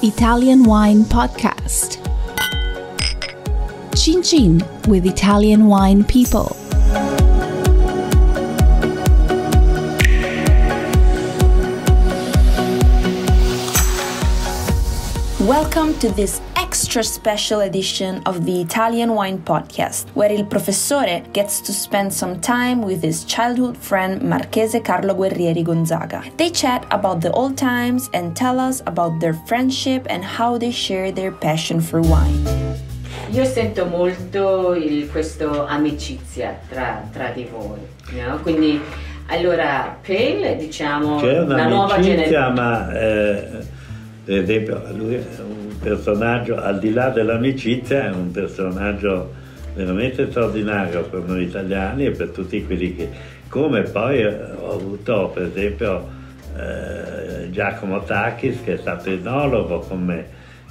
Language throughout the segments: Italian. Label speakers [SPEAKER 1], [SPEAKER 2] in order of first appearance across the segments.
[SPEAKER 1] Italian Wine Podcast. Chin Chin with Italian Wine People.
[SPEAKER 2] Welcome to this extra special edition of the Italian Wine Podcast, where il professore gets to spend some time with his childhood friend Marchese Carlo Guerrieri Gonzaga. They chat about the old times and tell us about their friendship and how they share their passion for wine.
[SPEAKER 3] Io sento molto questo amicizia tra di voi, no? Quindi, allora, Pale, diciamo,
[SPEAKER 4] c'è
[SPEAKER 3] la nuova
[SPEAKER 4] generazione, ma per esempio lui è un personaggio, al di là dell'amicizia, è un personaggio veramente straordinario per noi italiani e per tutti quelli che, come poi ho avuto per esempio Giacomo Takis, che è stato enologo con me.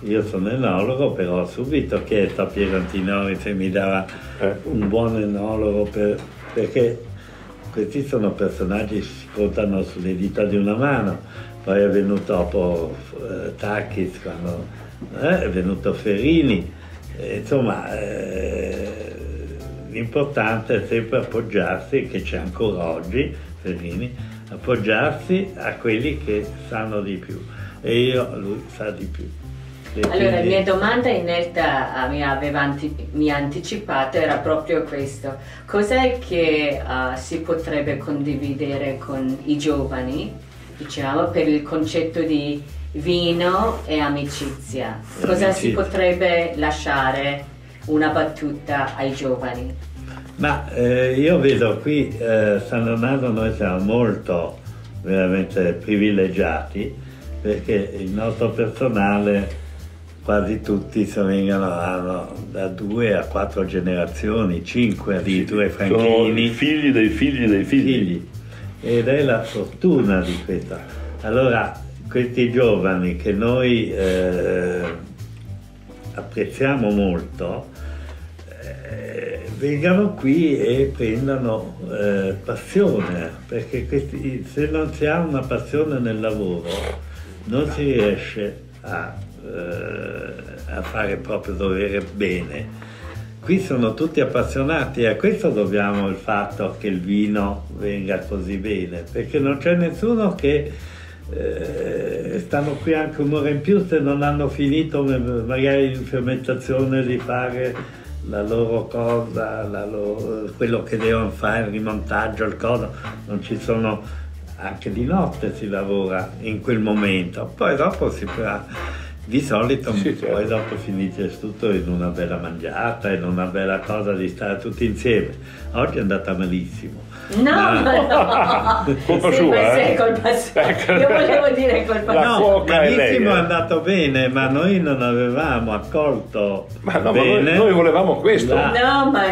[SPEAKER 4] Io sono enologo, però ho subito chiesto a Piero Antinori se mi dava un buon enologo perché questi sono personaggi che si contano sulle dita di una mano. Poi è venuto dopo Takis, quando è venuto Ferini, insomma l'importante è sempre appoggiarsi, che c'è ancora oggi Ferini, appoggiarsi a quelli che sanno di più, e lui sa di più.
[SPEAKER 3] Allora, la mia domanda in realtà mi ha anticipato, era proprio questo: cos'è che si potrebbe condividere con i giovani, diciamo, per il concetto di vino e amicizia? Cosa si potrebbe lasciare, una battuta ai giovani?
[SPEAKER 4] Ma io vedo qui San Leonardo, noi siamo molto veramente privilegiati, perché il nostro personale quasi tutti hanno da 2 a 4 generazioni, 5 addirittura, i Franchini.
[SPEAKER 5] Sono figli dei figli dei figli.
[SPEAKER 4] Ed è la fortuna di questa. Allora, questi giovani che noi apprezziamo molto, vengano qui e prendano passione, perché se non si ha una passione nel lavoro non si riesce a fare il proprio dovere bene. Qui sono tutti appassionati e a questo dobbiamo il fatto che il vino venga così bene, perché non c'è nessuno che stanno qui anche un'ora in più se non hanno finito magari in fermentazione di fare la loro cosa, quello che devono fare, il rimontaggio, il coso. Non ci sono, anche di notte si lavora in quel momento, poi dopo si fa. Di solito poi dopo finisce tutto in una bella mangiata, in una bella cosa di stare tutti insieme. Oggi è andata malissimo.
[SPEAKER 3] No.
[SPEAKER 5] Colpa sua,
[SPEAKER 3] è colpa sua. Io volevo dire colpa sua.
[SPEAKER 4] No, malissimo è andato bene, ma noi non avevamo accolto bene.
[SPEAKER 5] Ma noi volevamo questo.
[SPEAKER 3] No, ma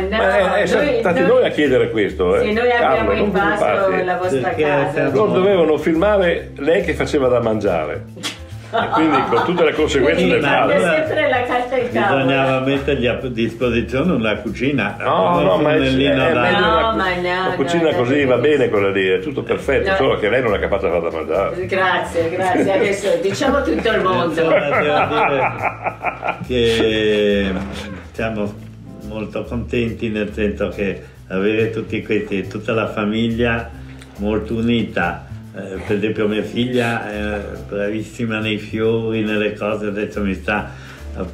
[SPEAKER 5] siamo stati noi a chiedere questo.
[SPEAKER 3] Sì, noi abbiamo invaso la vostra casa.
[SPEAKER 5] Loro dovevano filmare lei che faceva da mangiare. E quindi con tutte le conseguenze del caso.
[SPEAKER 3] Sempre la carta in tavola.
[SPEAKER 4] Bisognava mettergli a disposizione una cucina.
[SPEAKER 5] No, ma la cucina così va bene, quella lì, è tutto perfetto, solo che lei non è capace di far da mangiare.
[SPEAKER 3] Grazie, adesso diciamo tutto il mondo.
[SPEAKER 4] Devo dire che siamo molto contenti, nel senso che avere tutti questi, tutta la famiglia molto unita. Per esempio mia figlia è bravissima nei fiori, nelle cose, adesso mi sta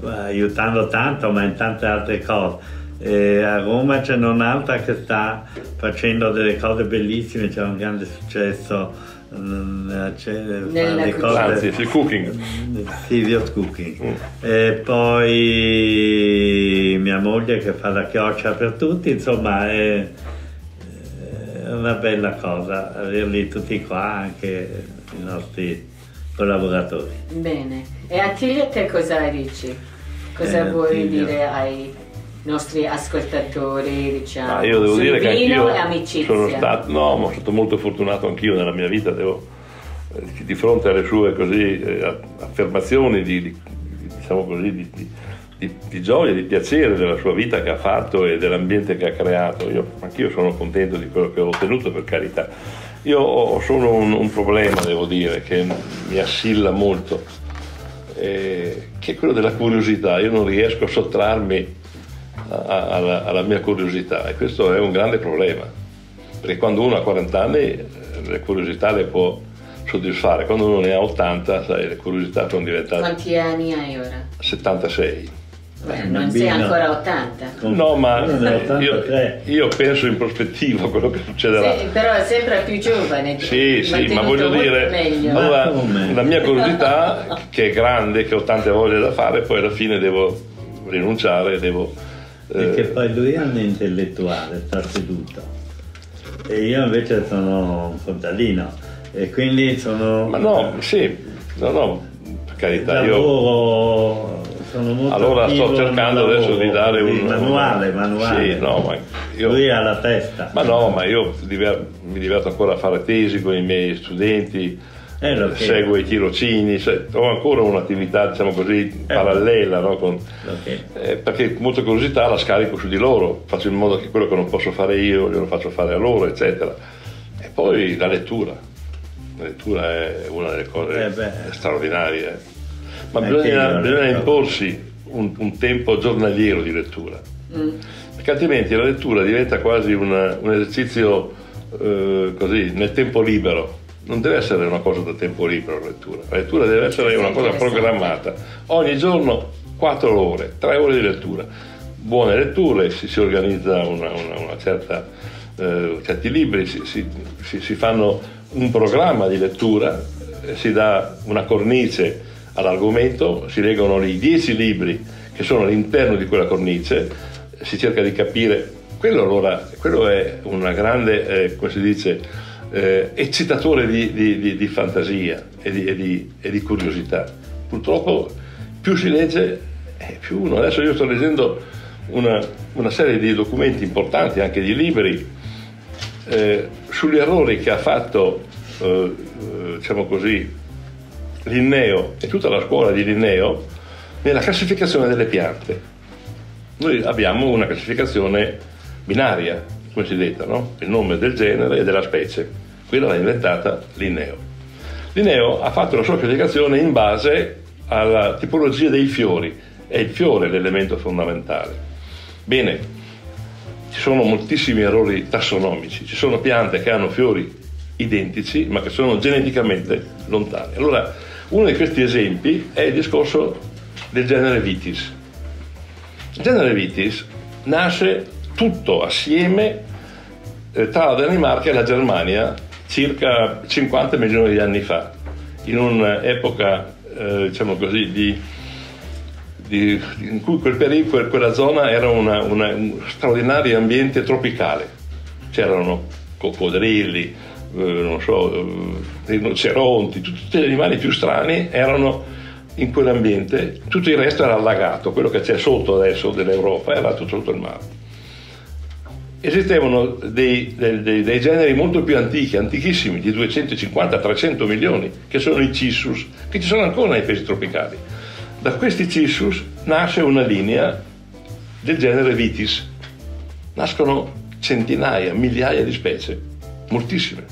[SPEAKER 4] aiutando tanto, ma in tante altre cose. A Roma c'è un'altra che sta facendo delle cose bellissime, c'è un grande successo,
[SPEAKER 5] il cooking.
[SPEAKER 4] Silvio's Cooking. E poi mia moglie che fa la chioccia per tutti, insomma è una bella cosa averli tutti qua, anche i nostri collaboratori.
[SPEAKER 3] Bene, e Attilio, te cosa dici? Cosa vuoi dire ai nostri ascoltatori, diciamo?
[SPEAKER 5] Io devo dire che
[SPEAKER 3] vino
[SPEAKER 5] anch'io
[SPEAKER 3] e amicizia.
[SPEAKER 5] sono stato molto fortunato anch'io nella mia vita, di fronte alle sue così affermazioni diciamo così, di gioia, di piacere della sua vita che ha fatto e dell'ambiente che ha creato. Anch'io sono contento di quello che ho ottenuto, per carità. Io ho solo un problema, devo dire, che mi assilla molto, che è quello della curiosità. Io non riesco a sottrarmi alla mia curiosità, e questo è un grande problema, perché quando uno ha 40 anni le curiosità le può soddisfare, quando uno ne ha 80, sai, le curiosità sono diventate...
[SPEAKER 3] Quanti anni hai ora?
[SPEAKER 5] 76.
[SPEAKER 3] Beh, non sei ancora 80.
[SPEAKER 5] No, ma io penso in prospettiva a quello che succederà.
[SPEAKER 3] Sì, però è sempre più giovane.
[SPEAKER 5] Sì, ma voglio dire, la mia curiosità, che è grande, che ho tante voglie da fare, poi alla fine devo rinunciare,
[SPEAKER 4] Perché poi lui è un intellettuale, sta seduto, e io invece sono un contadino, e quindi sono...
[SPEAKER 5] Ma no, sì, no, per carità,
[SPEAKER 4] io... Sono molto
[SPEAKER 5] allora sto cercando adesso di dare un
[SPEAKER 4] manuale.
[SPEAKER 5] Sì, no, ma
[SPEAKER 4] lui ha la testa.
[SPEAKER 5] Ma no, ma io mi diverto ancora a fare tesi con i miei studenti, seguo i tirocini, ho ancora un'attività, diciamo così, parallela, no? Perché molta curiosità la scarico su di loro, faccio in modo che quello che non posso fare io glielo faccio fare a loro, eccetera. E poi la lettura è una delle cose straordinarie. Ma bisogna imporsi un tempo giornaliero di lettura, perché altrimenti la lettura diventa quasi un esercizio così nel tempo libero. Non deve essere una cosa da tempo libero la lettura deve essere una cosa programmata. Ogni giorno 4 ore, 3 ore di lettura, buone letture, si organizza una certa, certi libri, si fanno un programma di lettura, si dà una cornice all'argomento, si leggono i 10 libri che sono all'interno di quella cornice, si cerca di capire, quello è una grande, come si dice, eccitatore di fantasia e di curiosità. Purtroppo più si legge, più uno. Adesso io sto leggendo una serie di documenti importanti, anche di libri, sugli errori che ha fatto, diciamo così, Linneo e tutta la scuola di Linneo nella classificazione delle piante. Noi abbiamo una classificazione binaria, cosiddetta, no? Il nome del genere e della specie. Quella l'ha inventata Linneo. Linneo ha fatto la sua classificazione in base alla tipologia dei fiori. È il fiore l'elemento fondamentale. Bene, ci sono moltissimi errori tassonomici. Ci sono piante che hanno fiori identici ma che sono geneticamente lontani. Allora, uno di questi esempi è il discorso del genere Vitis. Il genere Vitis nasce tutto assieme tra la Danimarca e la Germania circa 50 milioni di anni fa, in un'epoca diciamo così in cui quella zona era un straordinario ambiente tropicale. C'erano coccodrilli, non so, rinoceronti, tutti gli animali più strani erano in quell'ambiente, tutto il resto era allagato, quello che c'è sotto adesso dell'Europa era tutto sotto il mare. Esistevano dei generi molto più antichi, antichissimi, di 250-300 milioni, che sono i Cissus, che ci sono ancora nei paesi tropicali. Da questi Cissus nasce una linea del genere Vitis. Nascono centinaia, migliaia di specie, moltissime.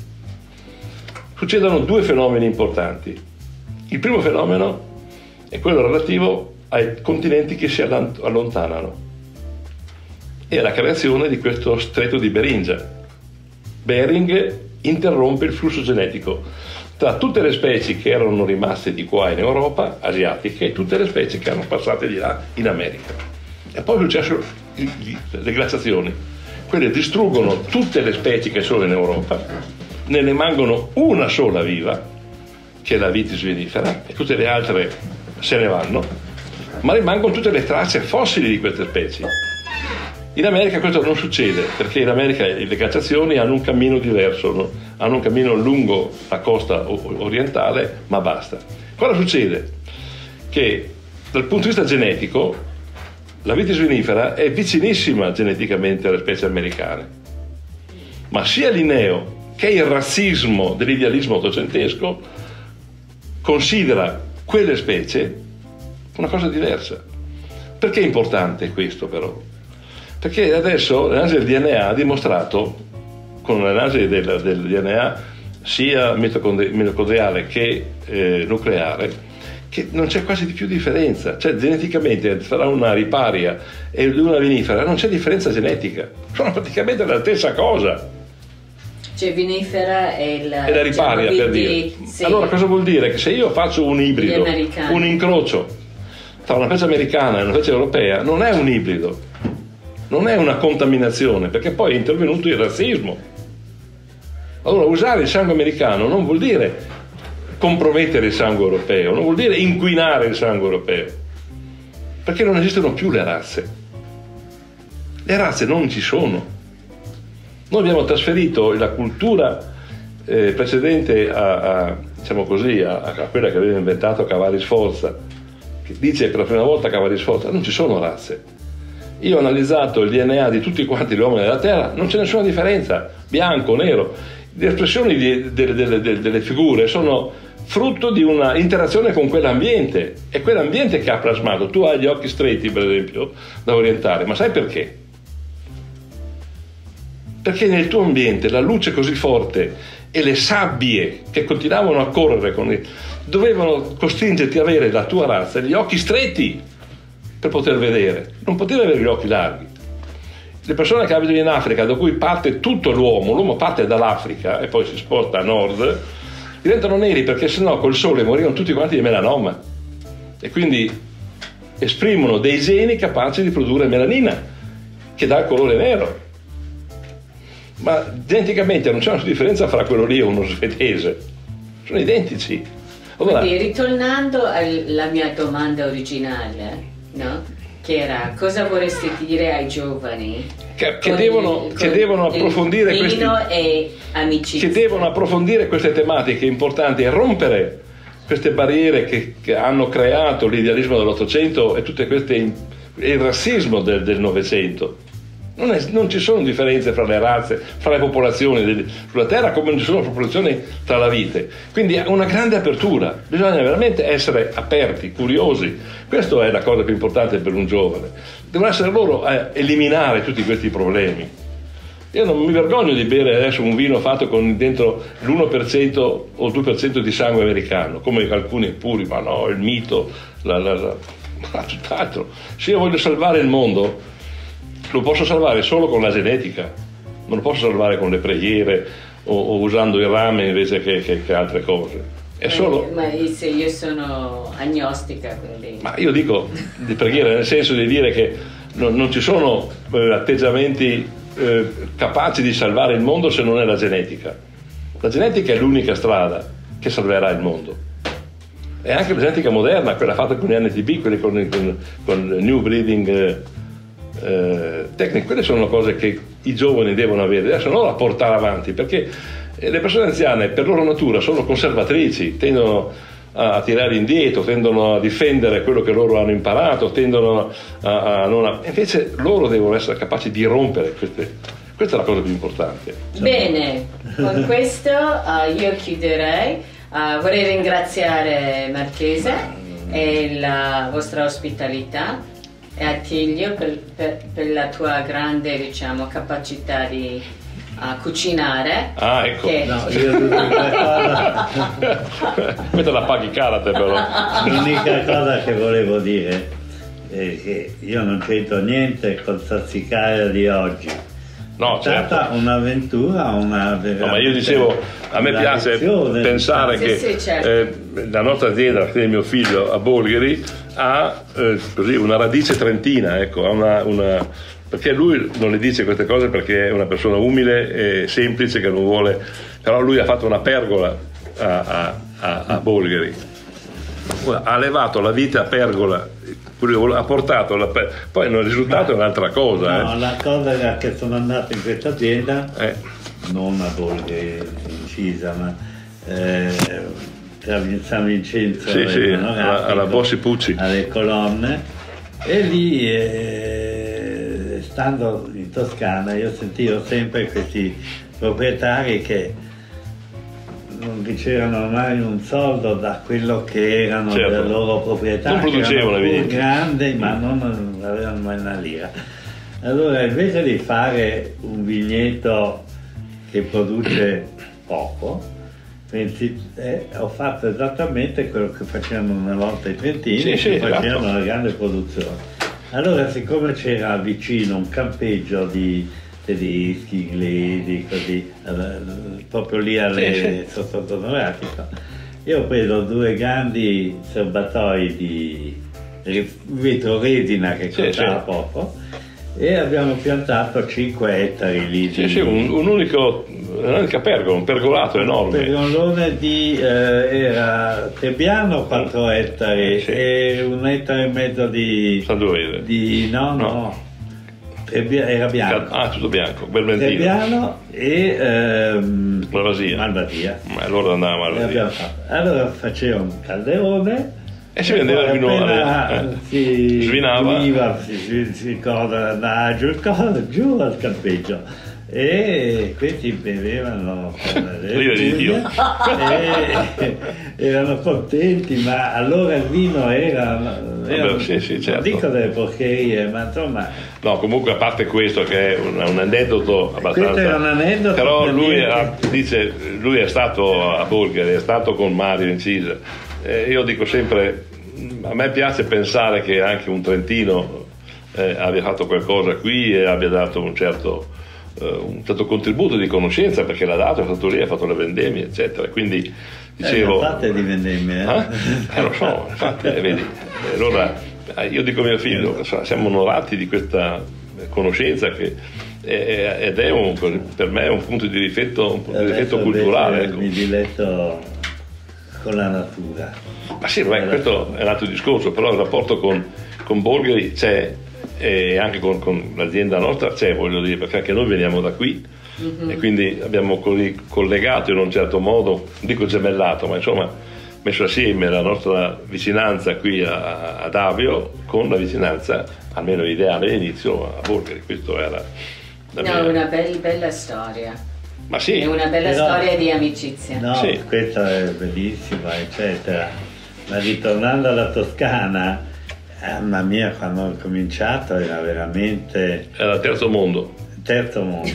[SPEAKER 5] Succedono 2 fenomeni importanti. Il primo fenomeno è quello relativo ai continenti che si allontanano e alla creazione di questo stretto di Beringia. Bering interrompe il flusso genetico tra tutte le specie che erano rimaste di qua in Europa, asiatiche, e tutte le specie che erano passate di là in America. E poi è successo le glaciazioni. Quelle distruggono tutte le specie che sono in Europa, ne rimangono una sola viva, che è la Vitis vinifera, e tutte le altre se ne vanno, ma rimangono tutte le tracce fossili di queste specie. In America questo non succede, perché in America le glaciazioni hanno un cammino diverso, no? Hanno un cammino lungo la costa orientale, ma basta. Cosa succede? Che dal punto di vista genetico la Vitis vinifera è vicinissima geneticamente alle specie americane, ma sia Linneo che il razzismo dell'idealismo ottocentesco considera quelle specie una cosa diversa. Perché è importante questo però? Perché adesso l'analisi del DNA ha dimostrato, con l'analisi del DNA sia mitocondriale che nucleare, che non c'è quasi di più differenza, cioè geneticamente tra una riparia e una vinifera non c'è differenza genetica, sono praticamente la stessa cosa.
[SPEAKER 3] Cioè vinifera è la
[SPEAKER 5] riparia, per dire.
[SPEAKER 3] Sì.
[SPEAKER 5] Allora cosa vuol dire? Che se io faccio un ibrido, un incrocio tra una specie americana e una specie europea, non è un ibrido, non è una contaminazione, perché poi è intervenuto il razzismo. Allora usare il sangue americano non vuol dire compromettere il sangue europeo, non vuol dire inquinare il sangue europeo, perché non esistono più le razze. Le razze non ci sono. Noi abbiamo trasferito la cultura precedente diciamo così, a quella che aveva inventato Cavalli Sforza, che dice per la prima volta Cavalli Sforza: non ci sono razze. Io ho analizzato il DNA di tutti quanti gli uomini della Terra, non c'è nessuna differenza, bianco, nero. Le espressioni delle figure sono frutto di una interazione con quell'ambiente, è quell'ambiente che ha plasmato. Tu hai gli occhi stretti, per esempio, da orientare, ma sai perché? Perché nel tuo ambiente la luce così forte e le sabbie che continuavano a correre dovevano costringerti ad avere la tua razza gli occhi stretti per poter vedere, non potevi avere gli occhi larghi. Le persone che abitano in Africa, da cui parte tutto l'uomo parte dall'Africa e poi si sposta a nord, diventano neri perché sennò col sole morivano tutti quanti di melanoma, e quindi esprimono dei geni capaci di produrre melanina che dà il colore nero. Ma geneticamente non c'è una differenza fra quello lì e uno svedese, sono identici. Allora,
[SPEAKER 3] quindi ritornando alla mia domanda originale, no? Che era: cosa vorresti dire ai giovani
[SPEAKER 5] che devono approfondire queste tematiche importanti e rompere queste barriere che hanno creato l'idealismo dell'Ottocento e tutte queste, il razzismo del Novecento. Non ci sono differenze fra le razze, fra le popolazioni sulla Terra, come non ci sono popolazioni tra la vite. Quindi una grande apertura, bisogna veramente essere aperti, curiosi. Questa è la cosa più importante per un giovane. Devono essere loro a eliminare tutti questi problemi. Io non mi vergogno di bere adesso un vino fatto con dentro l'1% o il 2% di sangue americano, come alcuni puri, ma no, il mito, ma tutt'altro. Se io voglio salvare il mondo, lo posso salvare solo con la genetica, non lo posso salvare con le preghiere o usando il rame invece che altre cose. È solo...
[SPEAKER 3] Ma se io sono agnostica, quindi... Ma
[SPEAKER 5] io dico di preghiera nel senso di dire che non ci sono atteggiamenti capaci di salvare il mondo se non è la genetica. La genetica è l'unica strada che salverà il mondo. E anche la genetica moderna, quella fatta con gli NTB, quelli con New Breeding tecniche, quelle sono cose che i giovani devono avere, adesso non la portare avanti, perché le persone anziane per loro natura sono conservatrici, tendono a tirare indietro, tendono a difendere quello che loro hanno imparato, tendono invece loro devono essere capaci di rompere questa è la cosa più importante.
[SPEAKER 3] Bene, con questo io chiuderei. Vorrei ringraziare Marchese e la vostra ospitalità e Attilio per la tua grande, diciamo, capacità di cucinare.
[SPEAKER 5] Ah, ecco.
[SPEAKER 4] No, io
[SPEAKER 5] questa la paghi cara te, però.
[SPEAKER 4] L'unica cosa che volevo dire è che io non c'entro niente col Sassicaia di oggi.
[SPEAKER 5] No,
[SPEAKER 4] è stata un'avventura,
[SPEAKER 5] no, ma io dicevo, a me piace pensare che certo. La nostra azienda, che è mio figlio a Bolgheri, ha così una radice trentina, ecco, ha una perché lui non le dice queste cose perché è una persona umile e semplice che non vuole, però lui ha fatto una pergola a Bolgheri, ha allevato la vite a pergola, ha portato poi il risultato è un'altra cosa.
[SPEAKER 4] No, la cosa è che sono andato in questa azienda, non a Bolgheri in Cisa, ma tra San Vincenzo
[SPEAKER 5] e alla Bossi Pucci,
[SPEAKER 4] alle colonne, e lì stando in Toscana io sentivo sempre questi proprietari che non ricevano mai un soldo da quello che erano
[SPEAKER 5] certo.
[SPEAKER 4] le loro proprietà,
[SPEAKER 5] non producevano,
[SPEAKER 4] erano grandi ma non avevano mai una lira. Allora invece di fare un vigneto che produce poco, Ho fatto esattamente quello che facevano una volta i trentini, che facevano
[SPEAKER 5] esatto.
[SPEAKER 4] una grande produzione. Allora, siccome c'era vicino un campeggio di tedeschi, inglesi, così, proprio lì alle sotto io ho preso 2 grandi serbatoi di vetroresina che costava poco, e abbiamo piantato 5 ettari lì.
[SPEAKER 5] Un'unica pergola, un pergolato enorme.
[SPEAKER 4] Un pergolone era Trebbiano 4 ettari e 1,5 ettari di
[SPEAKER 5] Sangiovese.
[SPEAKER 4] No. Era bianco.
[SPEAKER 5] Tutto bianco, Belmentino.
[SPEAKER 4] Trebbiano e
[SPEAKER 5] Malvasia.
[SPEAKER 4] Allora
[SPEAKER 5] andava a Malvasia.
[SPEAKER 4] Allora faceva un calderone
[SPEAKER 5] e si vendeva il vino,
[SPEAKER 4] si
[SPEAKER 5] svinava,
[SPEAKER 4] si andava giù al campeggio, e questi bevevano e erano contenti, ma allora il vino era
[SPEAKER 5] certo.
[SPEAKER 4] Non dico delle porcherie, ma insomma.
[SPEAKER 5] No, comunque, a parte questo, che è un aneddoto abbastanza.
[SPEAKER 4] Questo è un aneddoto.
[SPEAKER 5] Però lui è stato a Bolgheri, è stato con Mario Incisa. Io dico sempre, a me piace pensare che anche un trentino abbia fatto qualcosa qui e abbia dato un certo contributo di conoscenza, perché l'ha dato, è stato lì, ha fatto le vendemmie, eccetera. Quindi dicevo,
[SPEAKER 4] fatte di vendemmie,
[SPEAKER 5] lo so, infatti, vedi. Allora io dico a mio figlio, siamo onorati di questa conoscenza ed è per me un punto di rifletto culturale.
[SPEAKER 4] Mi diletto con la natura.
[SPEAKER 5] Ma sì, questo è un altro discorso, però il rapporto con Bolgheri c'è, e anche con l'azienda nostra c'è, voglio dire, perché anche noi veniamo da qui, e quindi abbiamo così collegato in un certo modo, non dico gemellato, ma insomma messo assieme la nostra vicinanza qui ad Avio con la vicinanza, almeno ideale all'inizio, a Bolgheri. Questo era
[SPEAKER 3] una bella storia.
[SPEAKER 5] Ma sì,
[SPEAKER 3] è una bella storia di amicizia.
[SPEAKER 4] No, questa è bellissima, eccetera. Ma ritornando alla Toscana, mamma mia, quando ho cominciato era veramente...
[SPEAKER 5] Era terzo mondo.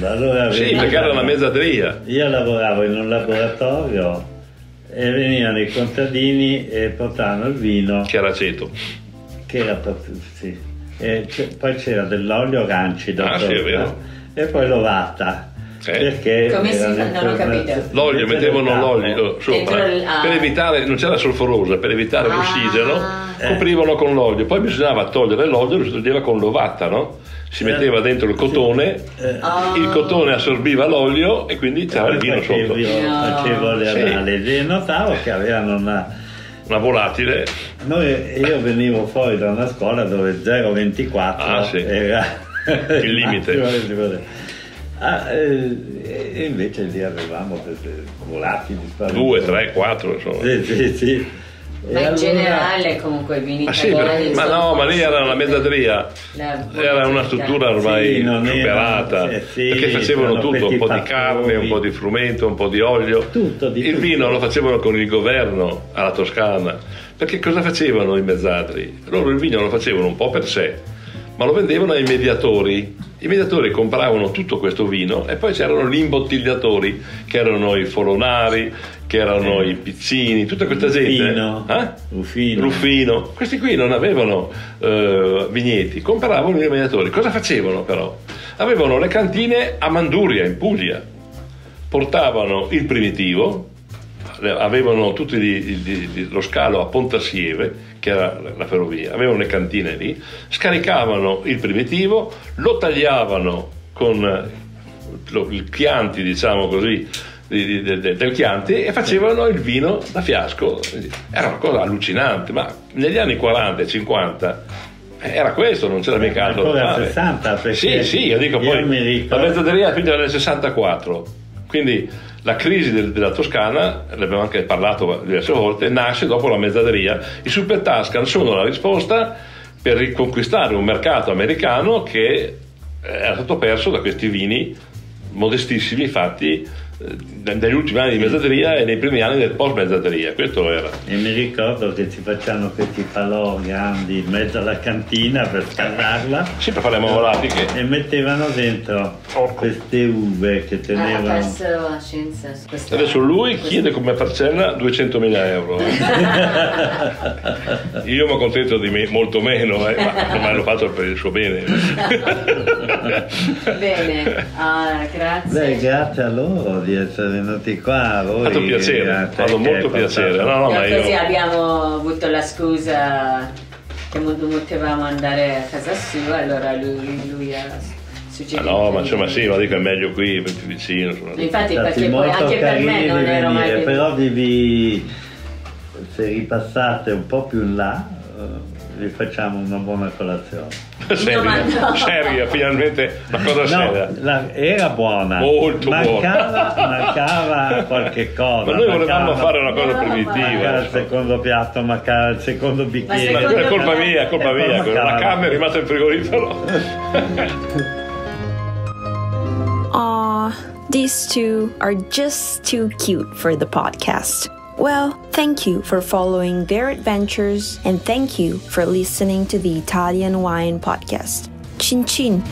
[SPEAKER 4] Allora,
[SPEAKER 5] perché era una mezzadria.
[SPEAKER 4] Io lavoravo in un laboratorio e venivano i contadini e portavano il vino.
[SPEAKER 5] Che era aceto.
[SPEAKER 4] E poi c'era dell'olio rancido.
[SPEAKER 5] Sì, è vero.
[SPEAKER 4] E poi l'ovata. Perché
[SPEAKER 3] come si fa? Non ho capito.
[SPEAKER 5] L'olio, mettevano l'olio sopra per evitare, non c'era solforosa, per evitare l'ossigeno, coprivano con l'olio, poi bisognava togliere l'olio, lo si toglieva con l'ovata, no? Si metteva dentro il cotone, il cotone assorbiva l'olio e quindi c'era il vino sotto.
[SPEAKER 4] Facevo le analisi e notavo che avevano
[SPEAKER 5] una volatile.
[SPEAKER 4] Io venivo fuori da una scuola dove 0,24 era
[SPEAKER 5] il limite.
[SPEAKER 4] E invece lì avevamo volatili
[SPEAKER 5] 2, 3, 4 insomma.
[SPEAKER 4] Sì.
[SPEAKER 3] Ma in generale comunque vini
[SPEAKER 5] ma lì era una mezzadria, era una struttura ormai superata, perché facevano tutto, un po' di carne, un po' di frumento, un po' di olio, il vino lo facevano con il governo alla Toscana, perché cosa facevano i mezzadri? Loro il vino lo facevano un po' per sé, ma lo vendevano ai mediatori. I mediatori compravano tutto questo vino e poi c'erano gli imbottigliatori, che erano i Folonari, che erano i Pizzini, tutta questa gente. Ruffino. Questi qui non avevano vigneti, compravano i mediatori. Cosa facevano però? Avevano le cantine a Manduria, in Puglia. Portavano il primitivo, avevano tutti lo scalo a Pontassieve, che era la ferrovia, avevano le cantine lì, scaricavano il primitivo, lo tagliavano con il Chianti, diciamo così, del Chianti, e facevano il vino da fiasco. Era una cosa allucinante, ma negli anni 40 e 50 era questo, non c'era mica altro da fare.
[SPEAKER 4] 60,
[SPEAKER 5] sì, io dico poi la mezzaderia fino nel 64, quindi la crisi della Toscana, ne abbiamo anche parlato diverse volte, nasce dopo la mezzaderia. I Super Tuscan sono la risposta per riconquistare un mercato americano che era stato perso da questi vini modestissimi fatti negli ultimi anni di mezzadria e nei primi anni del post mezzadria, questo era.
[SPEAKER 4] E mi ricordo che ci facciano questi falò grandi in mezzo alla cantina per scaldarla.
[SPEAKER 5] Sì, per fare le marmolatiche.
[SPEAKER 4] E mettevano dentro queste uve che tenevano.
[SPEAKER 3] Ha perso la scienza.
[SPEAKER 5] Adesso lui chiede come parcella 200.000 euro. Io mi accontento di molto meno, ma l'ho fatto per il suo bene.
[SPEAKER 3] Bene, grazie.
[SPEAKER 4] Beh, grazie a loro di essere venuti qua. Voi,
[SPEAKER 5] Ha fatto piacere, ha fatto molto piacere. No, ma
[SPEAKER 3] così abbiamo avuto la scusa che non potevamo andare a casa sua, allora lui ha suggerito.
[SPEAKER 5] No, ma insomma sì, ma dico è meglio qui, più vicino.
[SPEAKER 3] Infatti perché poi anche per me non ero mai venuto.
[SPEAKER 4] Però se ripassate un po' più in là, vi facciamo una buona colazione.
[SPEAKER 5] Seria, finalmente una cosa seria.
[SPEAKER 4] Era buona,
[SPEAKER 5] molto
[SPEAKER 4] mancava qualche cosa.
[SPEAKER 5] Ma noi volevamo fare una cosa primitiva.
[SPEAKER 4] Mancava il secondo piatto, mancava il secondo bicchiere.
[SPEAKER 5] Ma è colpa mia, la carne è rimasta in frigorifero.
[SPEAKER 2] Aw, these two are just too cute for the podcast. Well, thank you for following their adventures and thank you for listening to the Italian Wine Podcast. Cin cin!